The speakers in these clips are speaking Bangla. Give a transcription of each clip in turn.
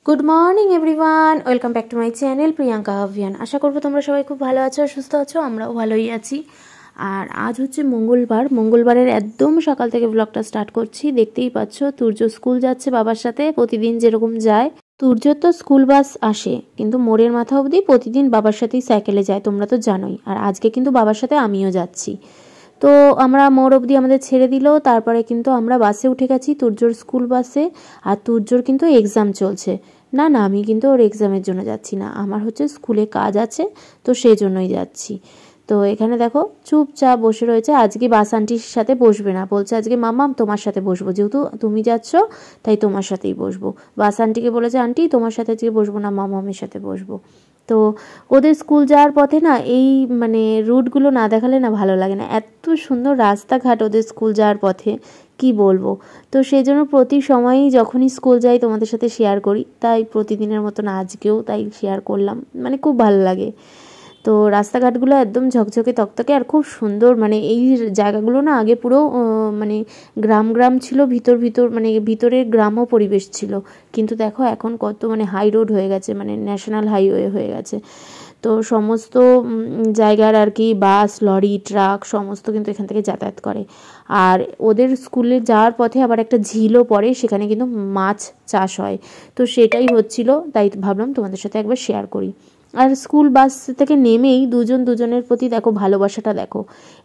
Good morning everyone, welcome back to my channel Priyanka Abhiyan. আশা করবো তোমরা সবাই খুব ভালো আছো, সুস্থ আছো, আমরাও ভালোই আছি। আর আজ হচ্ছে মঙ্গলবারের একদম সকাল থেকে ব্লগটা স্টার্ট করছি। দেখতেই পাচ্ছ তুর্য স্কুল যাচ্ছে বাবার সাথে, প্রতিদিন যেরকম যায়। তুর্যর তো স্কুল বাস আসে, কিন্তু মোড়ের মাথা অবধি প্রতিদিন বাবার সাথেই সাইকেলে যায়, তোমরা তো জানোই। আর আজকে কিন্তু বাবার সাথে আমিও যাচ্ছি। তো আমরা মোড় অবধি আমাদের ছেড়ে দিল, তারপরে কিন্তু আমরা বাসে উঠে গেছি, তুর্যর স্কুল বাসে। আর তুর্যর কিন্তু এক্সাম চলছে। না না, আমি কিন্তু ওর এক্সামের জন্য যাচ্ছি না, আমার হচ্ছে স্কুলে কাজ আছে, তো সেই জন্যই যাচ্ছি। তো এখানে দেখো চুপচাপ বসে রয়েছে। আজকে বাস আন্টির সাথে বসবে না, বলছে আজকে মাম্মা তোমার সাথে বসবো, যেহেতু তুমি যাচ্ছ তাই তোমার সাথেই বসবো। বাস আন্টিকে বলেছে আন্টি তোমার সাথে আজকে বসবো না, মামামের সাথে বসবো। তো ওদের স্কুল যাওয়ার পথে না এই রুটগুলো না দেখালে না ভালো লাগে না, এত সুন্দর রাস্তাঘাট ওদের স্কুল যাওয়ার পথে, কি বলবো। তো সেই জন্য প্রতি সময়ই যখনই স্কুল যাই তোমাদের সাথে শেয়ার করি, তাই প্রতিদিনের মতন আজকেও তাই শেয়ার করলাম, খুব ভালো লাগে। তো রাস্তাঘাটগুলো একদম ঝকঝকে তকতকে আর খুব সুন্দর। এই জায়গাগুলো না আগে পুরো গ্রাম ছিল, ভিতরের গ্রামও পরিবেশ ছিল, কিন্তু দেখো এখন কত হাই রোড হয়ে গেছে, ন্যাশনাল হাইওয়ে হয়ে গেছে। তো সমস্ত জায়গার আর কি বাস, লরি, ট্রাক সমস্ত কিন্তু এখান থেকে যাতায়াত করে। আর ওদের স্কুলে যাওয়ার পথে আবার একটা ঝিলও পড়ে, সেখানে কিন্তু মাছ চাষ হয়। তো সেটাই হচ্ছিল, তাই ভাবলাম তোমাদের সাথে একবার শেয়ার করি। আর স্কুল বাস থেকে নেমেই দুজনের প্রতি দেখো ভালোবাসাটা দেখো।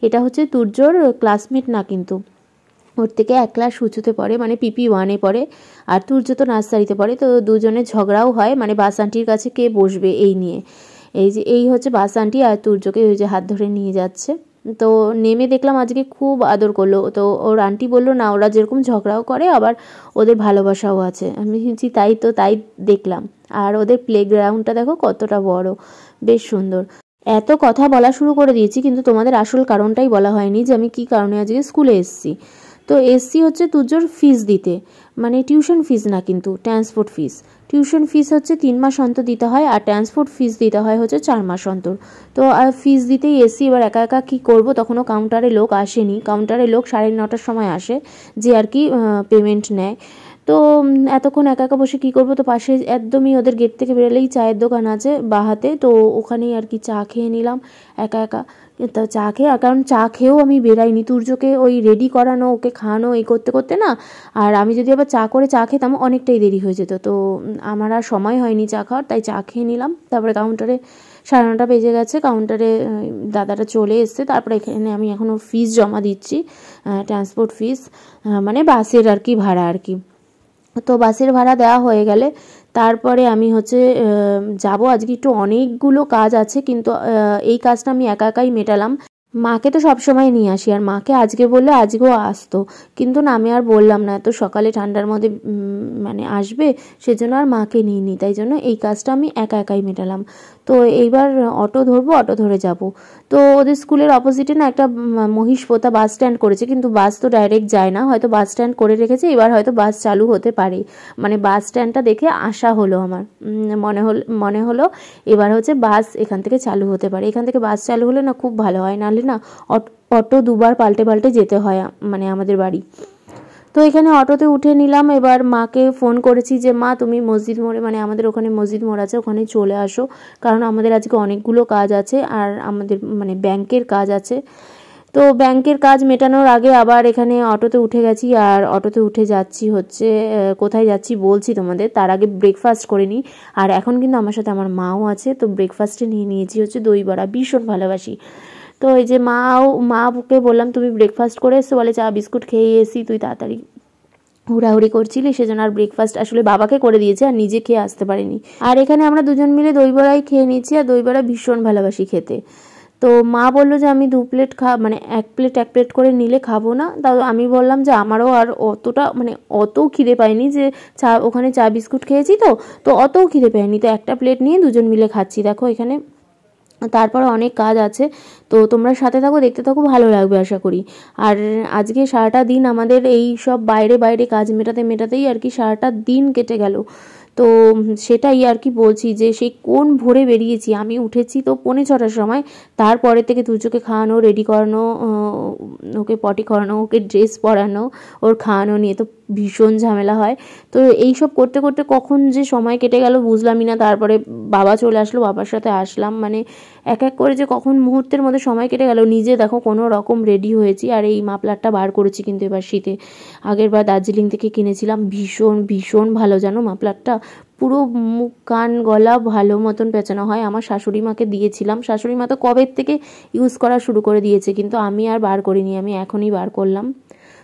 এটা হচ্ছে তুর্যর ক্লাসমেট না, কিন্তু ওর থেকে এক ক্লাস উঁচুতে পড়ে, PP1-এ পড়ে। আর তুর্য তো নার্সারিতে পড়ে। তো দুজনের ঝগড়াও হয়, বাস আন্টির কাছে কে বসবে এই নিয়ে। এই হচ্ছে বাস আন্টি, আর তুর্যকে ওই যে হাত ধরে নিয়ে যাচ্ছে। তো নেমে দেখলাম আজকে খুব আদর করলো। তো ওর আন্টি বললো না, ওরা যেরকম ঝগড়াও করে আবার ওদের ভালোবাসাও আছে। আমি ভাবছি তাই দেখলাম। আর ওদের প্লেগ্রাউন্ডটা দেখো কতটা বড়, বেশ সুন্দর। এত কথা বলা শুরু করে দিয়েছি, কিন্তু তোমাদের আসল কারণটাই বলা হয়নি, যে আমি কী কারণে আজকে স্কুলে এসেছি। তো এসছি হচ্ছে তুর্যর ফিস দিতে, টিউশন ফিস না, কিন্তু ট্রান্সপোর্ট ফিস। টিউশন ফিস হচ্ছে 3 মাস অন্তর দিতে হয়, আর ট্রান্সপোর্ট ফিস দিতে হয় হচ্ছে 4 মাস অন্তর। তো ফিস দিতেই এসছি। এবার একা একা কী করবো, তখনও কাউন্টারে লোক আসেনি। কাউন্টারে লোক 9:30টার সময় আসে, যে আর কি পেমেন্ট নেয়। তো এতক্ষণ একা একা বসে কী করবো, তো পাশে একদমই ওদের গেট থেকে বেরোলেই চায়ের দোকান আছে বাহাতে, তো ওখানেই আর কি চা খেয়ে নিলাম একা একা। তো চা খেয়ে, কারণ চা খেয়েও আমি বেরাইনি, তুর্যকে ওই রেডি করানো, ওকে খাওয়ানো, এই করতে করতে না, আর আমি যদি আবার চা করে চা খেতাম অনেকটাই দেরি হয়ে যেত। তো আমার আর সময় হয়নি চা খাওয়ার, তাই চা খেয়ে নিলাম। তারপরে কাউন্টারে 9:30 বেজে গেছে, কাউন্টারে দাদাটা চলে এসছে। তারপরে এখানে আমি এখন ওর ফিস জমা দিচ্ছি, ট্রান্সপোর্ট ফিস, বাসের আর কি ভাড়া আর কি। তো বাসের ভাড়া দেওয়া হয়ে গেলে তারপরে আমি হচ্ছে যাব। আজকে একটু অনেকগুলো কাজ আছে, কিন্তু এই কাজটা আমি একা একাই মেটালাম। মাকে তো সবসময় নিয়ে আসি, আর মাকে আজকে বললে আজকেও আসতো, কিন্তু না আমি আর বললাম না, এত সকালে ঠান্ডার মধ্যে আসবে, সেজন্য আর মাকে নিইনি। তাই জন্য এই কাজটা আমি একা একাই মেটালাম। তো এইবার অটো ধরবো, অটো ধরে যাব। তো ওদের স্কুলের অপোজিটে না একটা মহিষপোতা বাস স্ট্যান্ড করেছে, কিন্তু বাস তো ডাইরেক্ট যায় না, হয়তো বাস স্ট্যান্ড করে রেখেছে, এবার হয়তো বাস চালু হতে পারে। বাস স্ট্যান্ডটা দেখে আশা হলো আমার, মনে হলো এবার হচ্ছে বাস এখান থেকে চালু হতে পারে। এখান থেকে বাস চালু হলে না খুব ভালো হয়, নাহলে না অটো দুবার পাল্টে পাল্টে যেতে হয় আমাদের বাড়ি। তো এখানে অটোতে উঠে নিলাম। এবার মাকে ফোন করেছি যে মা তুমি মসজিদ মোড়ে, আমাদের ওখানে মসজিদ মোড় আছে, ওখানে চলে আসো, কারণ আমাদের আজকে অনেকগুলো কাজ আছে, আর আমাদের ব্যাংকের কাজ আছে। তো ব্যাংকের কাজ মেটানোর আগে আবার এখানে অটোতে উঠে গেছি, আর অটোতে উঠে যাচ্ছি হচ্ছে কোথায় যাচ্ছি বলছি তোমাদের, তার আগে ব্রেকফাস্ট করে নিই। আর এখন কিন্তু আমার সাথে আমার মাও আছে, তো ব্রেকফাস্টে নিয়ে নিয়েছি হচ্ছে দই বড়া, ভীষণ ভালোবাসি। তো এই যে মাকে বললাম তুমি ব্রেকফাস্ট করে এসো, বলে চা বিস্কুট খেয়ে এসি, তুই তাড়াতাড়ি হুড়াহুড়ি করছিলি, সেজন্য আর ব্রেকফাস্ট আসলে বাবাকে করে দিয়েছে, আর নিজে খেয়ে আসতে পারিনি। আর এখানে আমরা দুজন মিলে দই বড়াই খেয়ে নিচ্ছি, আর দই বড়া ভীষণ ভালোবাসি খেতে। তো মা বললো যে আমি 2 প্লেট এক প্লেট করে নিলে খাবো না। তাও আমি বললাম যে আমারও আর অতটা অত খিদে পাইনি, যে ওখানে চা বিস্কুট খেয়েছি, তো অতও খিদে পাইনি, তো একটা প্লেট নিয়ে দুজন মিলে খাচ্ছি। দেখো এখানে তারপর অনেক কাজ আছে, তো তোমরা সাথে থাকো, দেখতে থাকো, ভালো লাগবে আশা করি। আর আজকে সারাটা দিন আমাদের এই সব বাইরে কাজ মেটাতেই আর কি সারাটা দিন কেটে গেল। তো সেটাই আর কি বলছি, যে সেই কোন ভোরে বেরিয়েছি, আমি উঠেছি তো 5:45টার সময়। তারপরে থেকে তুর্যকে খাওয়ানো, রেডি করানো, ওকে পটি করানো, ওকে ড্রেস পরানো, ওর খাওয়ানো নিয়ে তো ভীষণ ঝামেলা হয়। তো এইসব করতে করতে কখন যে সময় কেটে গেল বুঝলামই না। তারপরে বাবা চলে আসলো, বাবার সাথে আসলাম, মানে এক এক করে যে কখন মুহূর্তের মধ্যে সময় কেটে গেল। নিজে দেখো কোনো রকম রেডি হয়েছি, আর এই মাফলারটা বার করেছি কিন্তু এবার শীতে। আগেরবার দার্জিলিং থেকে কিনেছিলাম, ভীষণ ভীষণ ভালো জানো মাফলারটা। পুরো মুখ কান গলা ভালো মতন পেঁচানো হয়। আমার শাশুড়ি মাকে দিয়েছিলাম, শাশুড়ি মা তো কবের থেকে ইউজ করা শুরু করে দিয়েছে, কিন্তু আমি আর বার করিনি, আমি এখনই বার করলাম।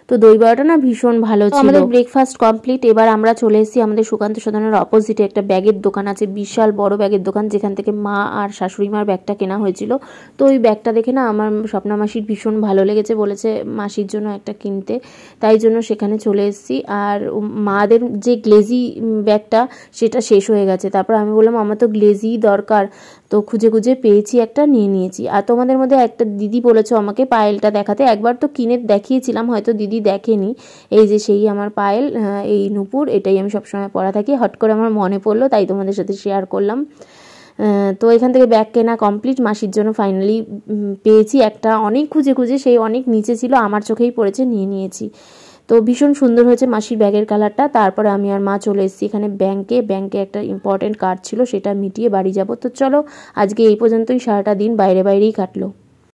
তো দই বড়াটা না ভীষণ ভালো ছিল। আমাদের ব্রেকফাস্ট কমপ্লিট। এবার আমরা চলে এসেছি আমাদের সুকান্ত সদনের অপোজিটে একটা ব্যাগের দোকান আছে, বিশাল বড় ব্যাগের দোকান, যেখান থেকে মা আর শাশুড়ি মার ব্যাগটা কেনা হয়েছিল। তো ওই ব্যাগটা দেখে না আমার স্বপ্না মাসির ভীষণ ভালো লেগেছে, বলেছে মাসির জন্য একটা কিনতে, তাই জন্য সেখানে চলে এসেছি। আর মাদের যে গ্লেজি ব্যাগটা সেটা শেষ হয়ে গেছে। তারপর আমি বললাম আমার তো গ্লেজি দরকার, তো খুঁজে খুঁজে পেয়েছি একটা, নিয়ে নিয়েছি। আর তোমাদের মধ্যে একটা দিদি বলেছো আমাকে পায়েলটা দেখাতে, একবার তো কিনে দেখিয়েছিলাম, হয়তো দিদি দেখেনি। এই যে সেই আমার পায়েল, এই নূপুর, এটাই আমি সবসময় পরা থাকি। হট করে আমার মনে পড়লো, তাই তোমাদের সাথে শেয়ার করলাম। তো এখান থেকে ব্যাগ কেনা কমপ্লিট। মাসির জন্য ফাইনালি পেয়েছি একটা, অনেক খুঁজে খুঁজে, সেই অনেক নিচে ছিল, আমার চোখেই পড়েছে, নিয়ে নিয়েছি। তো ভীষণ সুন্দর হয়েছে মাসির ব্যাগের কালারটা। তারপরে আমি আর মা চলে এসেছি এখানে ব্যাংকে একটা ইম্পর্টেন্ট কাজ ছিল, সেটা মিটিয়ে বাড়ি যাব। তো চলো আজকে এই পর্যন্তই, সারাটা দিন বাইরেই কাটলো।